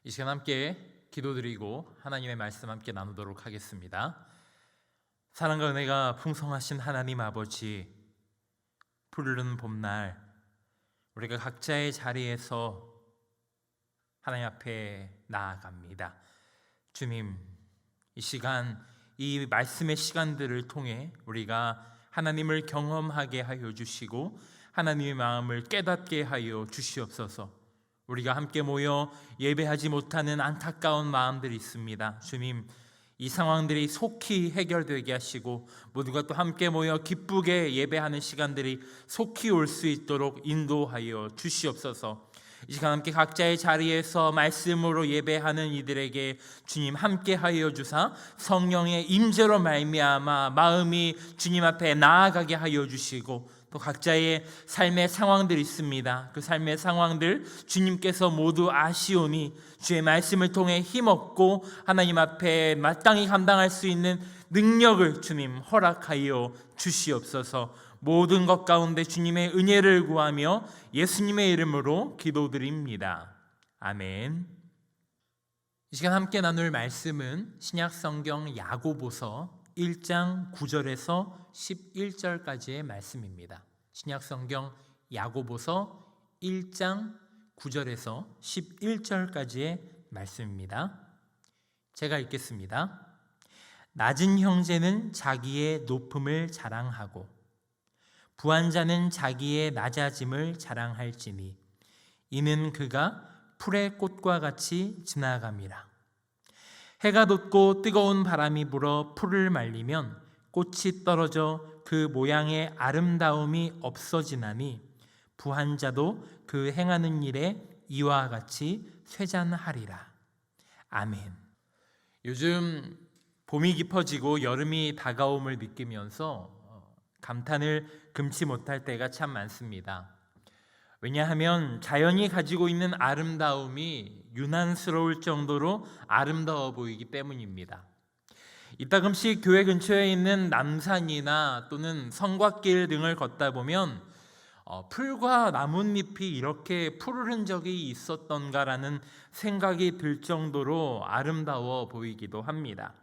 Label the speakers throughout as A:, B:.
A: 이 시간 함께 기도드리고 하나님의 말씀 함께 나누도록 하겠습니다. 사랑과 은혜가 풍성하신 하나님 아버지, 푸르른 봄날 우리가 각자의 자리에서 하나님 앞에 나아갑니다. 주님, 이 시간, 이 말씀의 시간들을 통해 우리가 하나님을 경험하게 하여 주시고 하나님의 마음을 깨닫게 하여 주시옵소서. 우리가 함께 모여 예배하지 못하는 안타까운 마음들이 있습니다. 주님, 이 상황들이 속히 해결되게 하시고 모두가 또 함께 모여 기쁘게 예배하는 시간들이 속히 올 수 있도록 인도하여 주시옵소서. 이 시간 함께 각자의 자리에서 말씀으로 예배하는 이들에게 주님 함께 하여 주사 성령의 임재로 말미암아 마음이 주님 앞에 나아가게 하여 주시고, 또 각자의 삶의 상황들이 있습니다. 그 삶의 상황들 주님께서 모두 아시오니 주의 말씀을 통해 힘없고 하나님 앞에 마땅히 감당할 수 있는 능력을 주님 허락하여 주시옵소서. 모든 것 가운데 주님의 은혜를 구하며 예수님의 이름으로 기도드립니다. 아멘. 이 시간 함께 나눌 말씀은 신약성경 야고보서 1장 9절에서 11절까지의 말씀입니다. 신약성경 야고보서 1장 9절에서 11절까지의 말씀입니다. 제가 읽겠습니다. 낮은 형제는 자기의 높음을 자랑하고 부한 자는 자기의 낮아짐을 자랑할지니 이는 그가 풀의 꽃과 같이 지나감이라. 해가 돋고 뜨거운 바람이 불어 풀을 말리면 꽃이 떨어져 그 모양의 아름다움이 없어지나니 부한 자도 그 행하는 일에 이와 같이 쇠잔하리라. 아멘. 요즘 봄이 깊어지고 여름이 다가옴을 느끼면서 감탄을 금치 못할 때가 참 많습니다. 왜냐하면 자연이 가지고 있는 아름다움이 유난스러울 정도로 아름다워 보이기 때문입니다. 이따금씩 교회 근처에 있는 남산이나 또는 성곽길 등을 걷다 보면 풀과 나뭇잎이 이렇게 푸르른 적이 있었던가라는 생각이 들 정도로 아름다워 보이기도 합니다.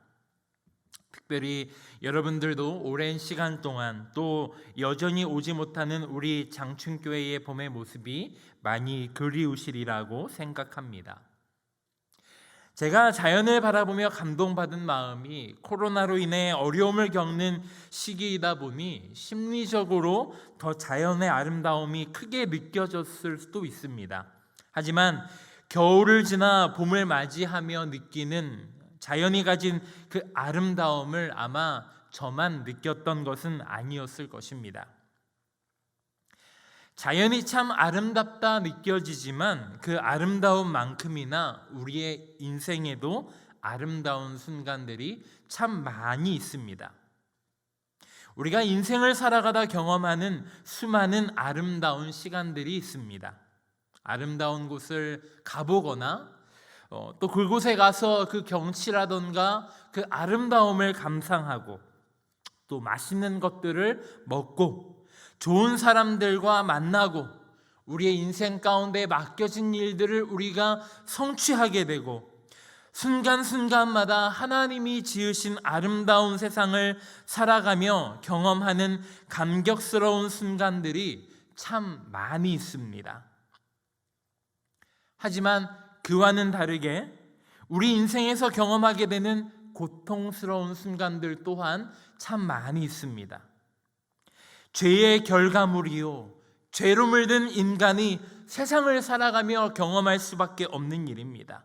A: 특별히 여러분들도 오랜 시간 동안 또 여전히 오지 못하는 우리 장춘교회의 봄의 모습이 많이 그리우시리라고 생각합니다. 제가 자연을 바라보며 감동받은 마음이 코로나로 인해 어려움을 겪는 시기이다 보니 심리적으로 더 자연의 아름다움이 크게 느껴졌을 수도 있습니다. 하지만 겨울을 지나 봄을 맞이하며 느끼는 자연이 가진 그 아름다움을 아마 저만 느꼈던 것은 아니었을 것입니다. 자연이 참 아름답다 느껴지지만 그 아름다움만큼이나 우리의 인생에도 아름다운 순간들이 참 많이 있습니다. 우리가 인생을 살아가다 경험하는 수많은 아름다운 시간들이 있습니다. 아름다운 곳을 가보거나 또 그곳에 가서 그 경치라던가 그 아름다움을 감상하고 또 맛있는 것들을 먹고 좋은 사람들과 만나고 우리의 인생 가운데 맡겨진 일들을 우리가 성취하게 되고 순간순간마다 하나님이 지으신 아름다운 세상을 살아가며 경험하는 감격스러운 순간들이 참 많이 있습니다. 하지만 그와는 다르게 우리 인생에서 경험하게 되는 고통스러운 순간들 또한 참 많이 있습니다. 죄의 결과물이요, 죄로 물든 인간이 세상을 살아가며 경험할 수밖에 없는 일입니다.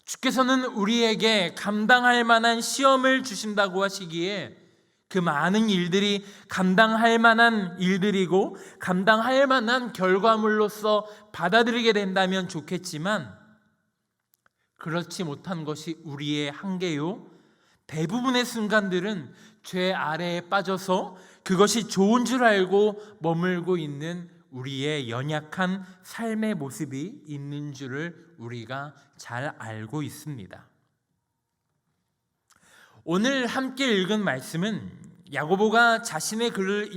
A: 주께서는 우리에게 감당할 만한 시험을 주신다고 하시기에 그 많은 일들이 감당할 만한 일들이고 감당할 만한 결과물로서 받아들이게 된다면 좋겠지만 그렇지 못한 것이 우리의 한계요, 대부분의 순간들은 죄 아래에 빠져서 그것이 좋은 줄 알고 머물고 있는 우리의 연약한 삶의 모습이 있는 줄을 우리가 잘 알고 있습니다. 오늘 함께 읽은 말씀은 야고보가 자신의 글을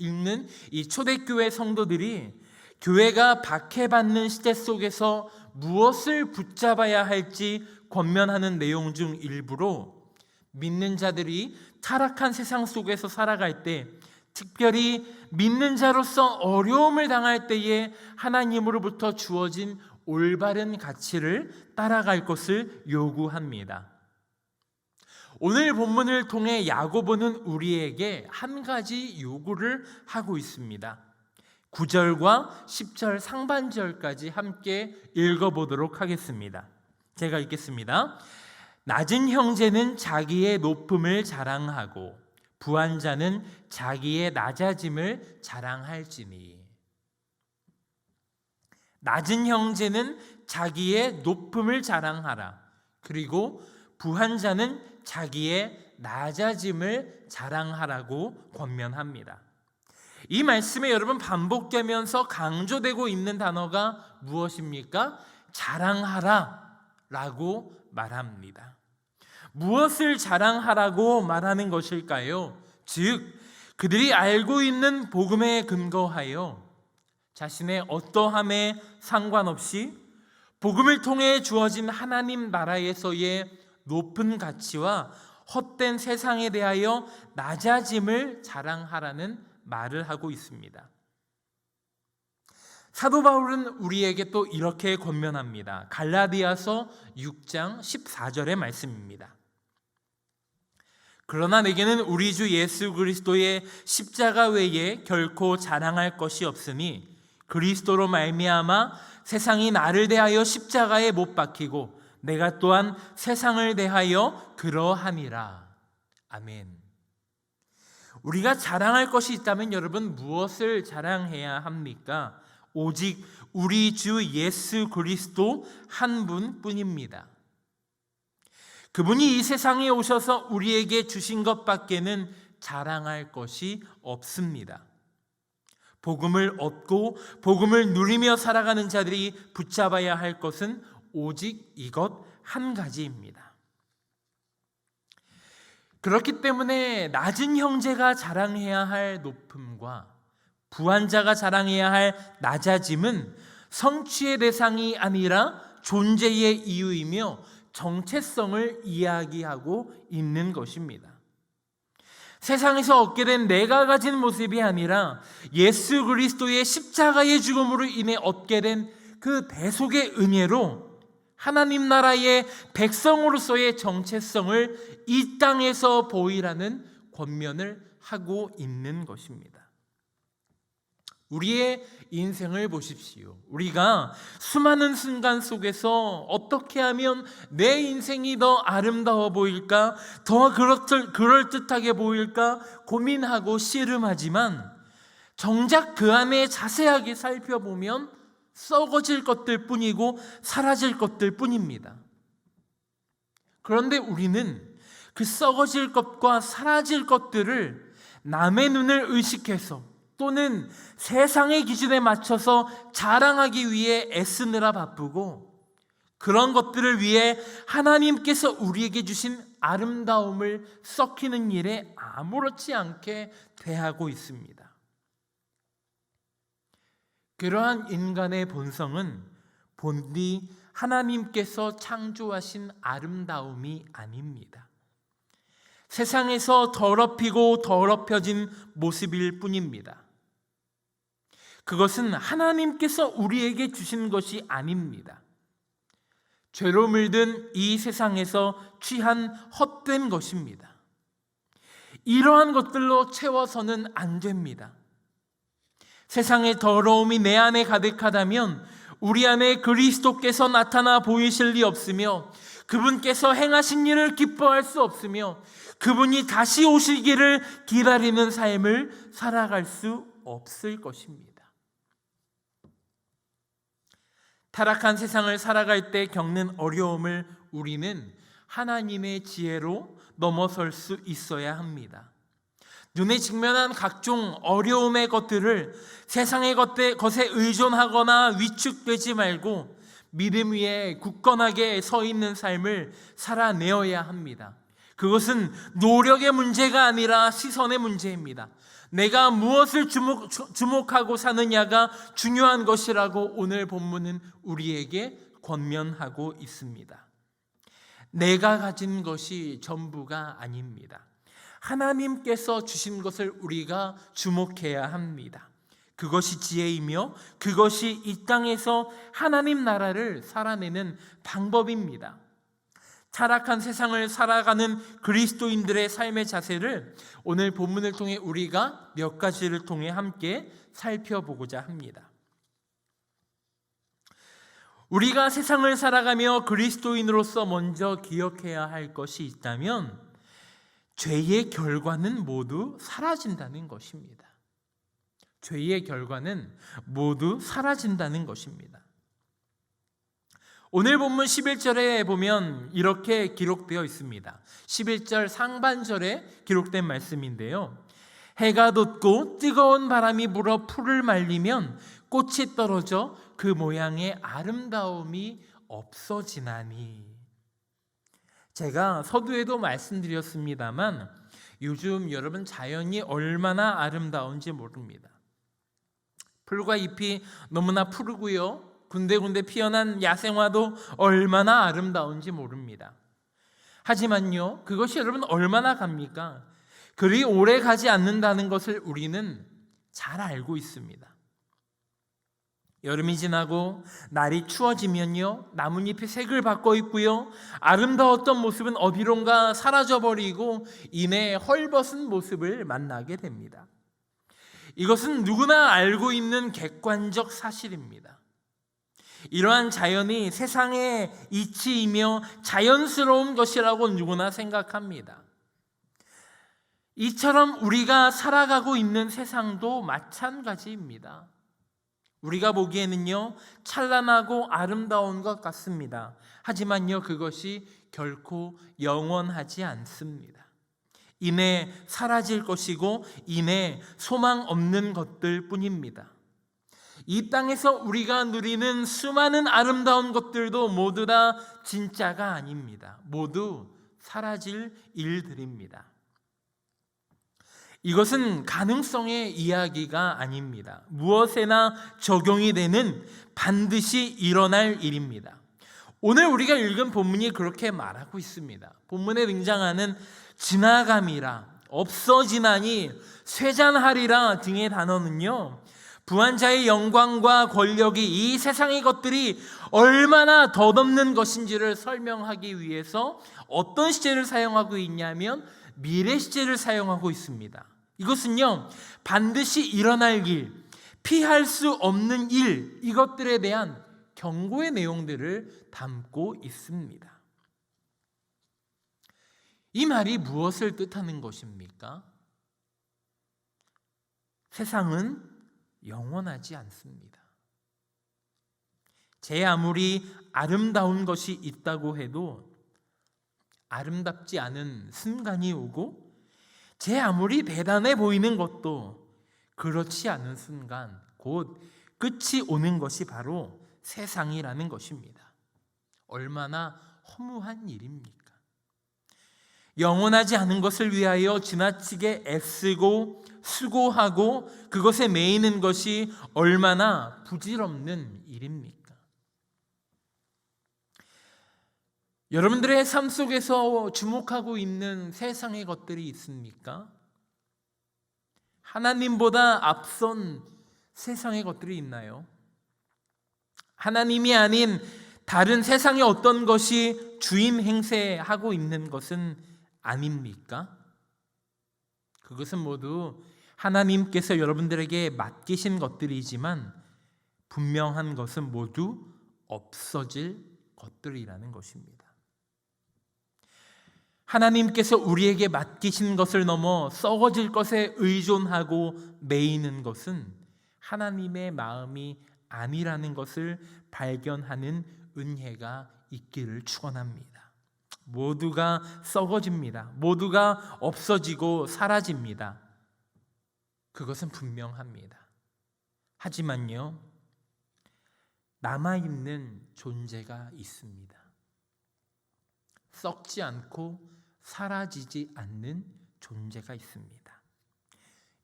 A: 읽는 이 초대교회 성도들이 교회가 박해받는 시대 속에서 무엇을 붙잡아야 할지 권면하는 내용 중 일부로 믿는 자들이 타락한 세상 속에서 살아갈 때, 특별히 믿는 자로서 어려움을 당할 때에 하나님으로부터 주어진 올바른 가치를 따라갈 것을 요구합니다. 오늘 본문을 통해 야고보는 우리에게 한 가지 요구를 하고 있습니다. 9절과 10절 상반절까지 함께 읽어보도록 하겠습니다. 제가 읽겠습니다. 낮은 형제는 자기의 높음을 자랑하고 부한 자는 자기의 낮아짐을 자랑할지니. 낮은 형제는 자기의 높음을 자랑하라. 그리고 부한 자는 자기의 낮아짐을 자랑하라고 권면합니다. 이 말씀에 여러분 반복되면서 강조되고 있는 단어가 무엇입니까? 자랑하라 라고 말합니다. 무엇을 자랑하라고 말하는 것일까요? 즉, 그들이 알고 있는 복음에 근거하여 자신의 어떠함에 상관없이 복음을 통해 주어진 하나님 나라에서의 높은 가치와 헛된 세상에 대하여 낮아짐을 자랑하라는 말을 하고 있습니다. 사도 바울은 우리에게 또 이렇게 권면합니다. 갈라디아서 6장 14절의 말씀입니다. 그러나 내게는 우리 주 예수 그리스도의 십자가 외에 결코 자랑할 것이 없으니 그리스도로 말미암아 세상이 나를 대하여 십자가에 못 박히고 내가 또한 세상을 대하여 그러하니라. 아멘. 우리가 자랑할 것이 있다면 여러분 무엇을 자랑해야 합니까? 오직 우리 주 예수 그리스도 한 분뿐입니다. 그분이 이 세상에 오셔서 우리에게 주신 것밖에는 자랑할 것이 없습니다. 복음을 얻고 복음을 누리며 살아가는 자들이 붙잡아야 할 것은 오직 이것 한 가지입니다. 그렇기 때문에 낮은 형제가 자랑해야 할 높음과 부한 자가 자랑해야 할 낮아짐은 성취의 대상이 아니라 존재의 이유이며 정체성을 이야기하고 있는 것입니다. 세상에서 얻게 된 내가 가진 모습이 아니라 예수 그리스도의 십자가의 죽음으로 인해 얻게 된 그 대속의 은혜로 하나님 나라의 백성으로서의 정체성을 이 땅에서 보이라는 권면을 하고 있는 것입니다. 우리의 인생을 보십시오. 우리가 수많은 순간 속에서 어떻게 하면 내 인생이 더 아름다워 보일까, 더 그럴듯하게 보일까 고민하고 씨름하지만 정작 그 안에 자세하게 살펴보면 썩어질 것들 뿐이고 사라질 것들 뿐입니다. 그런데 우리는 그 썩어질 것과 사라질 것들을 남의 눈을 의식해서 또는 세상의 기준에 맞춰서 자랑하기 위해 애쓰느라 바쁘고, 그런 것들을 위해 하나님께서 우리에게 주신 아름다움을 썩히는 일에 아무렇지 않게 대하고 있습니다. 그러한 인간의 본성은 본디 하나님께서 창조하신 아름다움이 아닙니다. 세상에서 더럽히고 더럽혀진 모습일 뿐입니다. 그것은 하나님께서 우리에게 주신 것이 아닙니다. 죄로 물든 이 세상에서 취한 헛된 것입니다. 이러한 것들로 채워서는 안 됩니다. 세상의 더러움이 내 안에 가득하다면 우리 안에 그리스도께서 나타나 보이실 리 없으며 그분께서 행하신 일을 기뻐할 수 없으며 그분이 다시 오시기를 기다리는 삶을 살아갈 수 없을 것입니다. 타락한 세상을 살아갈 때 겪는 어려움을 우리는 하나님의 지혜로 넘어설 수 있어야 합니다. 눈에 직면한 각종 어려움의 것들을 세상의 것에 의존하거나 위축되지 말고 믿음 위에 굳건하게 서 있는 삶을 살아내어야 합니다. 그것은 노력의 문제가 아니라 시선의 문제입니다. 내가 무엇을 주목하고 사느냐가 중요한 것이라고 오늘 본문은 우리에게 권면하고 있습니다. 내가 가진 것이 전부가 아닙니다. 하나님께서 주신 것을 우리가 주목해야 합니다. 그것이 지혜이며 그것이 이 땅에서 하나님 나라를 살아내는 방법입니다. 타락한 세상을 살아가는 그리스도인들의 삶의 자세를 오늘 본문을 통해 우리가 몇 가지를 통해 함께 살펴보고자 합니다. 우리가 세상을 살아가며 그리스도인으로서 먼저 기억해야 할 것이 있다면 죄의 결과는 모두 사라진다는 것입니다. 죄의 결과는 모두 사라진다는 것입니다. 오늘 본문 11절에 보면 이렇게 기록되어 있습니다. 11절 상반절에 기록된 말씀인데요. 해가 돋고 뜨거운 바람이 불어 풀을 말리면 꽃이 떨어져 그 모양의 아름다움이 없어지나니. 제가 서두에도 말씀드렸습니다만 요즘 여러분 자연이 얼마나 아름다운지 모릅니다. 풀과 잎이 너무나 푸르고요, 군데군데 피어난 야생화도 얼마나 아름다운지 모릅니다. 하지만요, 그것이 여러분 얼마나 갑니까? 그리 오래 가지 않는다는 것을 우리는 잘 알고 있습니다. 여름이 지나고 날이 추워지면요, 나뭇잎이 색을 바꿔 입고요, 아름다웠던 모습은 어디론가 사라져버리고 이내 헐벗은 모습을 만나게 됩니다. 이것은 누구나 알고 있는 객관적 사실입니다. 이러한 자연이 세상의 이치이며 자연스러운 것이라고 누구나 생각합니다. 이처럼 우리가 살아가고 있는 세상도 마찬가지입니다. 우리가 보기에는요, 찬란하고 아름다운 것 같습니다. 하지만요, 그것이 결코 영원하지 않습니다. 이내 사라질 것이고 이내 소망 없는 것들 뿐입니다. 이 땅에서 우리가 누리는 수많은 아름다운 것들도 모두 다 진짜가 아닙니다. 모두 사라질 일들입니다. 이것은 가능성의 이야기가 아닙니다. 무엇에나 적용이 되는 반드시 일어날 일입니다. 오늘 우리가 읽은 본문이 그렇게 말하고 있습니다. 본문에 등장하는 지나감이라, 없어지나니, 쇠잔하리라 등의 단어는요, 부한자의 영광과 권력이 이 세상의 것들이 얼마나 덧없는 것인지를 설명하기 위해서 어떤 시제를 사용하고 있냐면 미래 시제를 사용하고 있습니다. 이것은요, 반드시 일어날 일, 피할 수 없는 일, 이것들에 대한 경고의 내용들을 담고 있습니다. 이 말이 무엇을 뜻하는 것입니까? 세상은 영원하지 않습니다. 제 아무리 아름다운 것이 있다고 해도 아름답지 않은 순간이 오고, 제 아무리 대단해 보이는 것도 그렇지 않은 순간, 곧 끝이 오는 것이 바로 세상이라는 것입니다. 얼마나 허무한 일입니까? 영원하지 않은 것을 위하여 지나치게 애쓰고 수고하고 그것에 매이는 것이 얼마나 부질없는 일입니까? 여러분들의 삶 속에서 주목하고 있는 세상의 것들이 있습니까? 하나님보다 앞선 세상의 것들이 있나요? 하나님이 아닌 다른 세상의 어떤 것이 주임 행세하고 있는 것은 아닙니까? 그것은 모두 하나님께서 여러분들에게 맡기신 것들이지만 분명한 것은 모두 없어질 것들이라는 것입니다. 하나님께서 우리에게 맡기신 것을 넘어 썩어질 것에 의존하고 매이는 것은 하나님의 마음이 아니라는 것을 발견하는 은혜가 있기를 축원합니다. 모두가 썩어집니다. 모두가 없어지고 사라집니다. 그것은 분명합니다. 하지만요, 남아있는 존재가 있습니다. 썩지 않고 사라지지 않는 존재가 있습니다.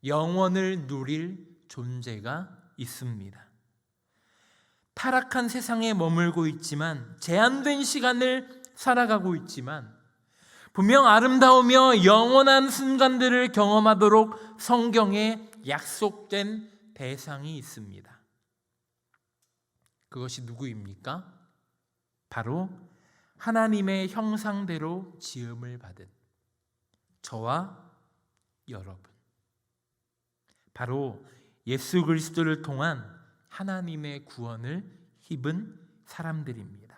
A: 영원을 누릴 존재가 있습니다. 타락한 세상에 머물고 있지만, 제한된 시간을 살아가고 있지만, 분명 아름다우며 영원한 순간들을 경험하도록 성경에 약속된 대상이 있습니다. 그것이 누구입니까? 바로 하나님의 형상대로 지음을 받은 저와 여러분, 바로 예수 그리스도를 통한 하나님의 구원을 입은 사람들입니다.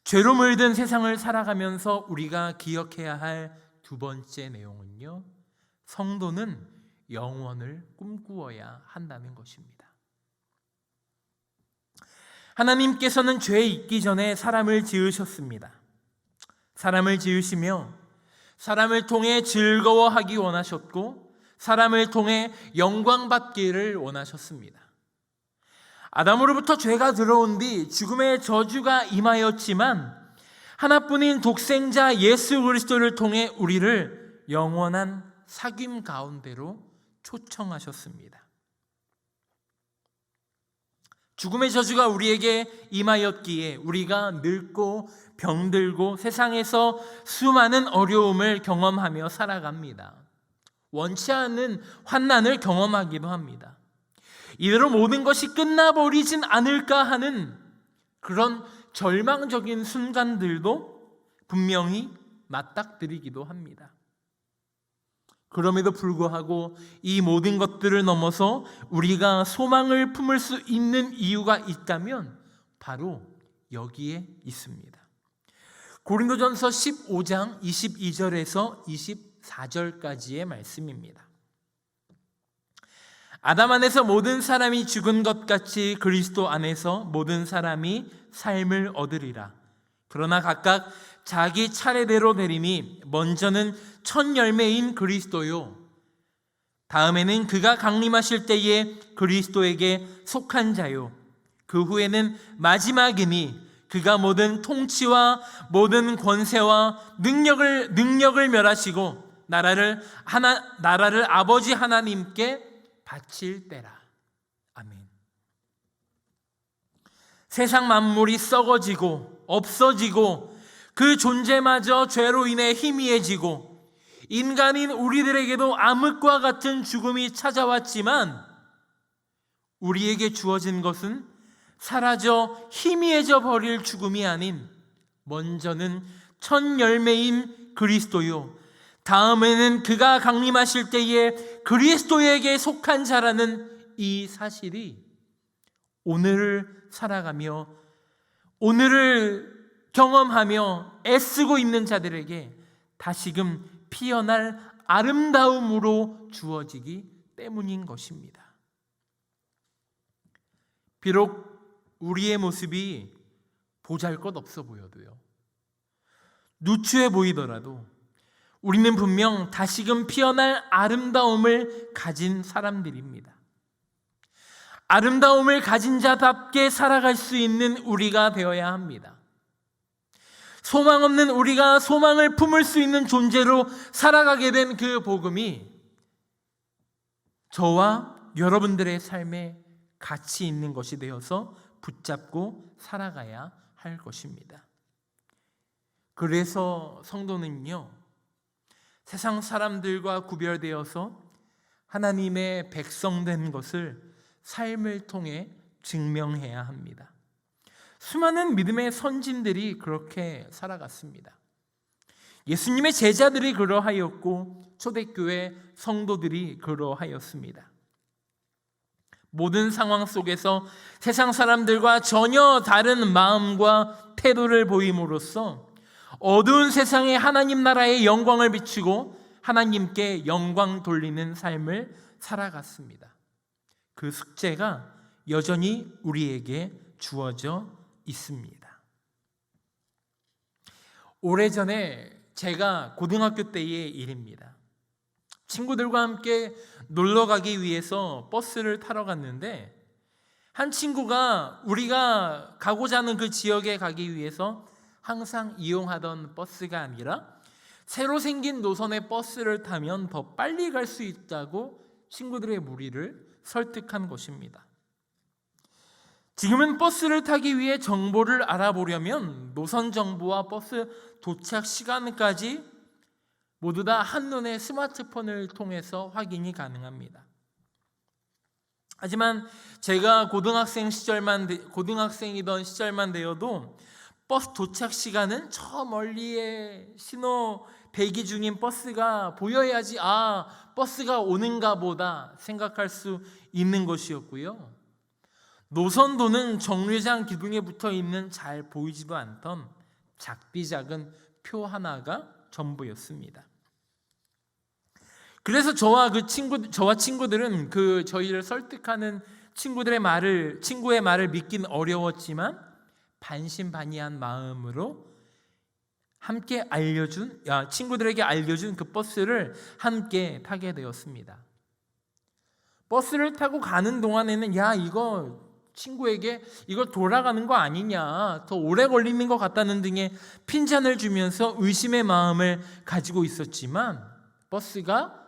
A: 죄로 물든 세상을 살아가면서 우리가 기억해야 할 두 번째 내용은요, 성도는 영원을 꿈꾸어야 한다는 것입니다. 하나님께서는 죄 있기 전에 사람을 지으셨습니다. 사람을 지으시며 사람을 통해 즐거워하기 원하셨고, 사람을 통해 영광받기를 원하셨습니다. 아담으로부터 죄가 들어온 뒤 죽음의 저주가 임하였지만, 하나뿐인 독생자 예수 그리스도를 통해 우리를 영원한 사귐 가운데로 초청하셨습니다. 죽음의 저주가 우리에게 임하였기에 우리가 늙고 병들고 세상에서 수많은 어려움을 경험하며 살아갑니다. 원치 않는 환난을 경험하기도 합니다. 이대로 모든 것이 끝나버리진 않을까 하는 그런 절망적인 순간들도 분명히 맞닥뜨리기도 합니다. 그럼에도 불구하고 이 모든 것들을 넘어서 우리가 소망을 품을 수 있는 이유가 있다면 바로 여기에 있습니다. 고린도전서 15장 22절에서 24절까지의 말씀입니다. 아담 안에서 모든 사람이 죽은 것 같이 그리스도 안에서 모든 사람이 삶을 얻으리라. 그러나 각각 자기 차례대로 되리니 먼저는 첫 열매인 그리스도요, 다음에는 그가 강림하실 때에 그리스도에게 속한 자요, 그 후에는 마지막이니 그가 모든 통치와 모든 권세와 능력을 멸하시고 나라를 아버지 하나님께 바칠 때라. 아멘. 세상 만물이 썩어지고 없어지고 그 존재마저 죄로 인해 희미해지고 인간인 우리들에게도 암흑과 같은 죽음이 찾아왔지만, 우리에게 주어진 것은 사라져 희미해져 버릴 죽음이 아닌 먼저는 첫 열매인 그리스도요, 다음에는 그가 강림하실 때에 그리스도에게 속한 자라는 이 사실이 오늘을 살아가며 오늘을 경험하며 애쓰고 있는 자들에게 다시금 피어날 아름다움으로 주어지기 때문인 것입니다. 비록 우리의 모습이 보잘것없어 보여도요, 누추해 보이더라도 우리는 분명 다시금 피어날 아름다움을 가진 사람들입니다. 아름다움을 가진 자답게 살아갈 수 있는 우리가 되어야 합니다. 소망 없는 우리가 소망을 품을 수 있는 존재로 살아가게 된 그 복음이 저와 여러분들의 삶에 가치 있는 것이 되어서 붙잡고 살아가야 할 것입니다. 그래서 성도는요, 세상 사람들과 구별되어서 하나님의 백성된 것을 삶을 통해 증명해야 합니다. 수많은 믿음의 선진들이 그렇게 살아갔습니다. 예수님의 제자들이 그러하였고 초대교회 성도들이 그러하였습니다. 모든 상황 속에서 세상 사람들과 전혀 다른 마음과 태도를 보임으로써 어두운 세상에 하나님 나라의 영광을 비추고 하나님께 영광 돌리는 삶을 살아갔습니다. 그 숙제가 여전히 우리에게 주어져 있습니다. 오래전에 제가 고등학교 때의 일입니다. 친구들과 함께 놀러 가기 위해서 버스를 타러 갔는데, 한 친구가 우리가 가고자 하는 그 지역에 가기 위해서 항상 이용하던 버스가 아니라 새로 생긴 노선의 버스를 타면 더 빨리 갈 수 있다고 친구들의 무리를 설득한 것입니다. 지금은 버스를 타기 위해 정보를 알아보려면 노선 정보와 버스 도착 시간까지 모두 다 한눈에 스마트폰을 통해서 확인이 가능합니다. 하지만 제가 고등학생이던 시절만 되어도 버스 도착 시간은 저 멀리에 신호 대기 중인 버스가 보여야지 버스가 오는가 보다 생각할 수 있는 것이었고요. 노선도는 정류장 기둥에 붙어 있는 잘 보이지도 않던 작디 작은 표 하나가 전부였습니다. 그래서 저와 친구들은 저희를 설득하는 친구의 말을 믿긴 어려웠지만 반신반의한 마음으로 친구들에게 알려준 그 버스를 함께 타게 되었습니다. 버스를 타고 가는 동안에는 친구에게 이거 돌아가는 거 아니냐, 더 오래 걸리는 것 같다는 등의 핀잔을 주면서 의심의 마음을 가지고 있었지만 버스가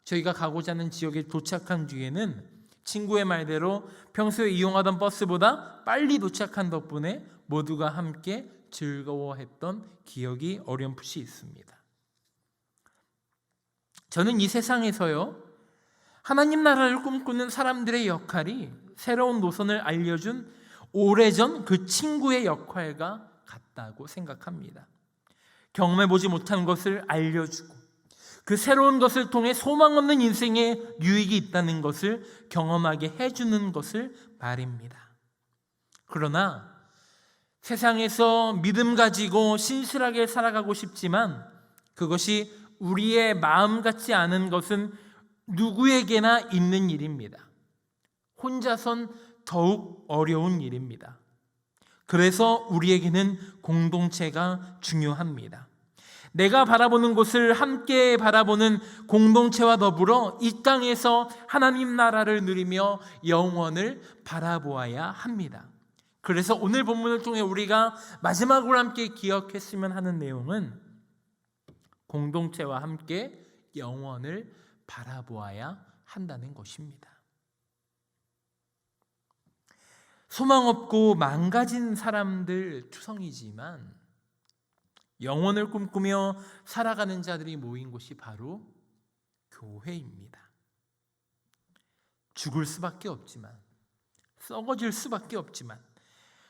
A: 저희가 가고자 하는 지역에 도착한 뒤에는 친구의 말대로 평소에 이용하던 버스보다 빨리 도착한 덕분에 모두가 함께 즐거워했던 기억이 어렴풋이 있습니다. 저는 이 세상에서요, 하나님 나라를 꿈꾸는 사람들의 역할이 새로운 노선을 알려준 오래전 그 친구의 역할과 같다고 생각합니다. 경험해보지 못한 것을 알려주고 그 새로운 것을 통해 소망 없는 인생에 유익이 있다는 것을 경험하게 해주는 것을 말입니다. 그러나 세상에서 믿음 가지고 신실하게 살아가고 싶지만 그것이 우리의 마음 같지 않은 것은 누구에게나 있는 일입니다. 혼자선 더욱 어려운 일입니다. 그래서 우리에게는 공동체가 중요합니다. 내가 바라보는 곳을 함께 바라보는 공동체와 더불어 이 땅에서 하나님 나라를 누리며 영원을 바라보아야 합니다. 그래서 오늘 본문을 통해 우리가 마지막으로 함께 기억했으면 하는 내용은 공동체와 함께 영원을 바라보아야 한다는 것입니다. 소망 없고 망가진 사람들 투성이지만 영혼을 꿈꾸며 살아가는 자들이 모인 곳이 바로 교회입니다. 죽을 수밖에 없지만, 썩어질 수밖에 없지만,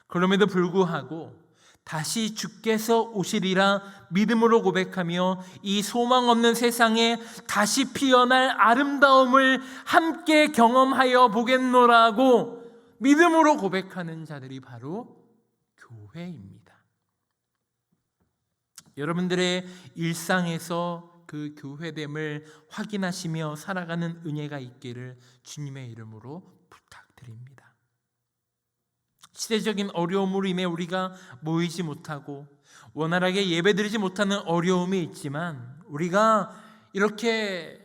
A: 그럼에도 불구하고 다시 주께서 오시리라 믿음으로 고백하며 이 소망 없는 세상에 다시 피어날 아름다움을 함께 경험하여 보겠노라고 믿음으로 고백하는 자들이 바로 교회입니다. 여러분들의 일상에서 그 교회됨을 확인하시며 살아가는 은혜가 있기를 주님의 이름으로 부탁드립니다. 시대적인 어려움으로 인해 우리가 모이지 못하고 원활하게 예배드리지 못하는 어려움이 있지만 우리가 이렇게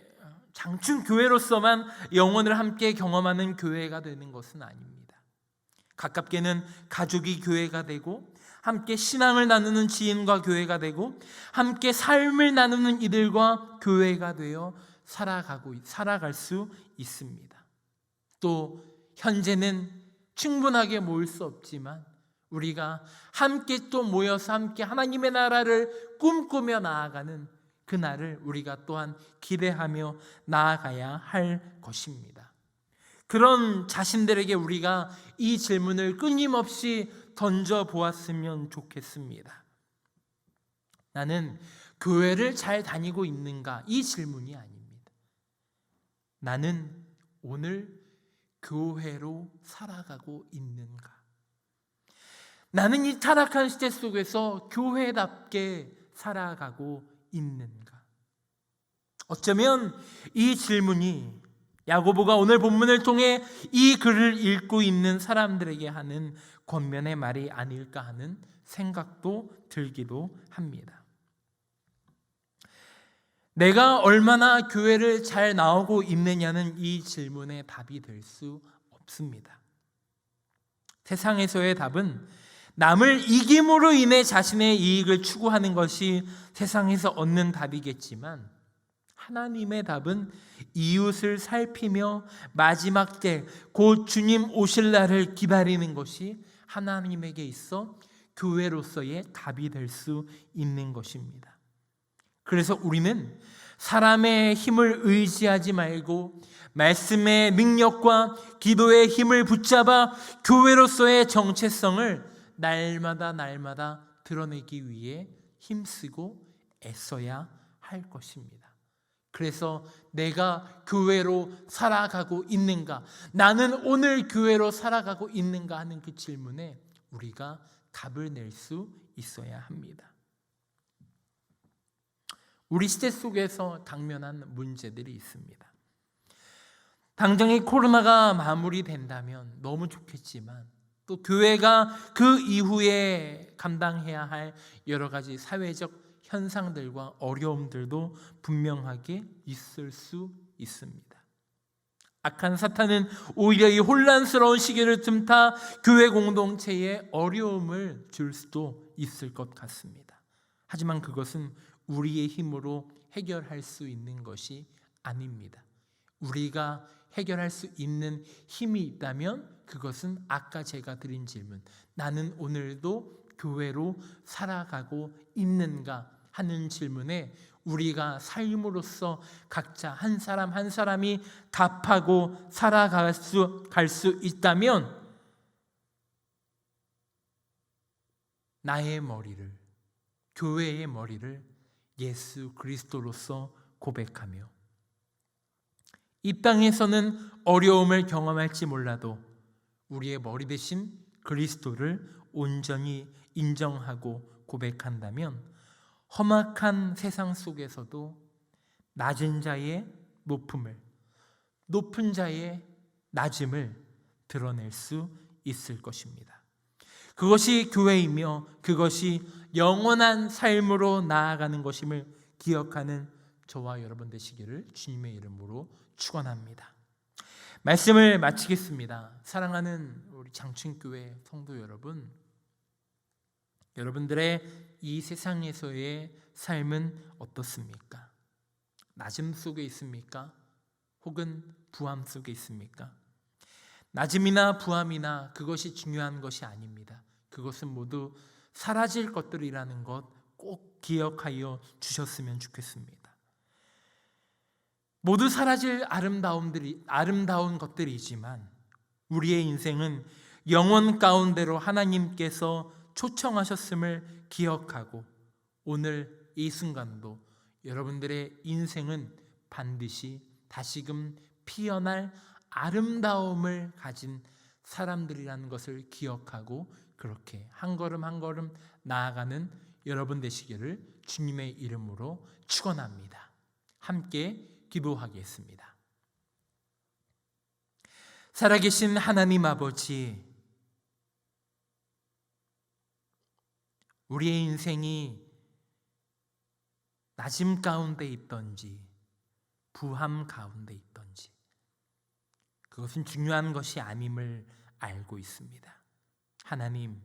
A: 장춘 교회로서만 영혼을 함께 경험하는 교회가 되는 것은 아닙니다. 가깝게는 가족이 교회가 되고 함께 신앙을 나누는 지인과 교회가 되고 함께 삶을 나누는 이들과 교회가 되어 살아갈 수 있습니다. 또 현재는 충분하게 모일 수 없지만 우리가 함께 또 모여서 함께 하나님의 나라를 꿈꾸며 나아가는 그날을 우리가 또한 기대하며 나아가야 할 것입니다. 그런 자신들에게 우리가 이 질문을 끊임없이 던져보았으면 좋겠습니다. 나는 교회를 잘 다니고 있는가? 이 질문이 아닙니다. 나는 오늘 교회로 살아가고 있는가? 나는 이 타락한 시대 속에서 교회답게 살아가고 있는가? 어쩌면 이 질문이 야고보가 오늘 본문을 통해 이 글을 읽고 있는 사람들에게 하는 권면의 말이 아닐까 하는 생각도 들기도 합니다. 내가 얼마나 교회를 잘 나오고 있느냐는 이 질문의 답이 될 수 없습니다. 세상에서의 답은 남을 이김으로 인해 자신의 이익을 추구하는 것이 세상에서 얻는 답이겠지만 하나님의 답은 이웃을 살피며 마지막 때 곧 주님 오실 날을 기다리는 것이 하나님에게 있어 교회로서의 답이 될 수 있는 것입니다. 그래서 우리는 사람의 힘을 의지하지 말고 말씀의 능력과 기도의 힘을 붙잡아 교회로서의 정체성을 날마다 드러내기 위해 힘쓰고 애써야 할 것입니다. 그래서 내가 교회로 살아가고 있는가, 나는 오늘 교회로 살아가고 있는가 하는 그 질문에 우리가 답을 낼 수 있어야 합니다. 우리 시대 속에서 당면한 문제들이 있습니다. 당장에 코로나가 마무리된다면 너무 좋겠지만 또 교회가 그 이후에 감당해야 할 여러 가지 사회적 현상들과 어려움들도 분명하게 있을 수 있습니다. 악한 사탄은 오히려 이 혼란스러운 시기를 틈타 교회 공동체에 어려움을 줄 수도 있을 것 같습니다. 하지만 그것은 우리의 힘으로 해결할 수 있는 것이 아닙니다. 우리가 해결할 수 있는 힘이 있다면 그것은 아까 제가 드린 질문, 나는 오늘도 교회로 살아가고 있는가 하는 질문에 우리가 삶으로서 각자 한 사람 한 사람이 답하고 살아갈 수 있다면 나의 머리를, 교회의 머리를 예수 그리스도로서 고백하며 이 땅에서는 어려움을 경험할지 몰라도 우리의 머리 대신 그리스도를 온전히 인정하고 고백한다면 험악한 세상 속에서도 낮은 자의 높음을, 높은 자의 낮음을 드러낼 수 있을 것입니다. 그것이 교회이며 그것이 영원한 삶으로 나아가는 것임을 기억하는 저와 여러분 되시기를 주님의 이름으로 축원합니다. 말씀을 마치겠습니다. 사랑하는 우리 장춘교회 성도 여러분, 여러분들의 이 세상에서의 삶은 어떻습니까? 낮음 속에 있습니까? 혹은 부함 속에 있습니까? 낮음이나 부함이나 그것이 중요한 것이 아닙니다. 그것은 모두 사라질 것들이라는 것 꼭 기억하여 주셨으면 좋겠습니다. 모두 사라질 아름다운 것들이지만 우리의 인생은 영원 가운데로 하나님께서 초청하셨음을 기억하고 오늘 이 순간도 여러분들의 인생은 반드시 다시금 피어날 아름다움을 가진 사람들이라는 것을 기억하고 그렇게 한 걸음 한 걸음 나아가는 여러분 되시기를 주님의 이름으로 축원합니다. 함께 기도하겠습니다. 살아계신 하나님 아버지, 우리의 인생이 낮음 가운데 있던지 부함 가운데 있던지 그것은 중요한 것이 아님을 알고 있습니다. 하나님,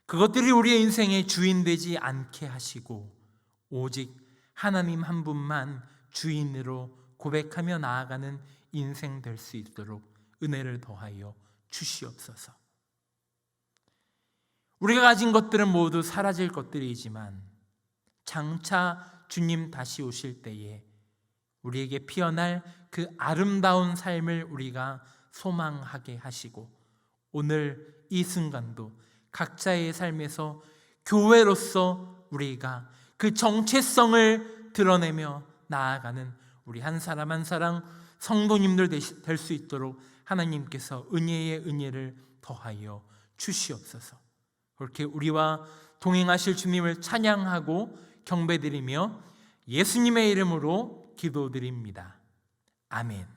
A: 그것들이 우리의 인생의 주인 되지 않게 하시고 오직 하나님 한 분만 주인으로 고백하며 나아가는 인생 될 수 있도록 은혜를 더하여 주시옵소서. 우리가 가진 것들은 모두 사라질 것들이지만 장차 주님 다시 오실 때에 우리에게 피어날 그 아름다운 삶을 우리가 소망하게 하시고 오늘 이 순간도 각자의 삶에서 교회로서 우리가 그 정체성을 드러내며 나아가는 우리 한 사람 한 사람 성도님들 될 수 있도록 하나님께서 은혜의 은혜를 더하여 주시옵소서. 그렇게 우리와 동행하실 주님을 찬양하고 경배드리며 예수님의 이름으로 기도드립니다. 아멘.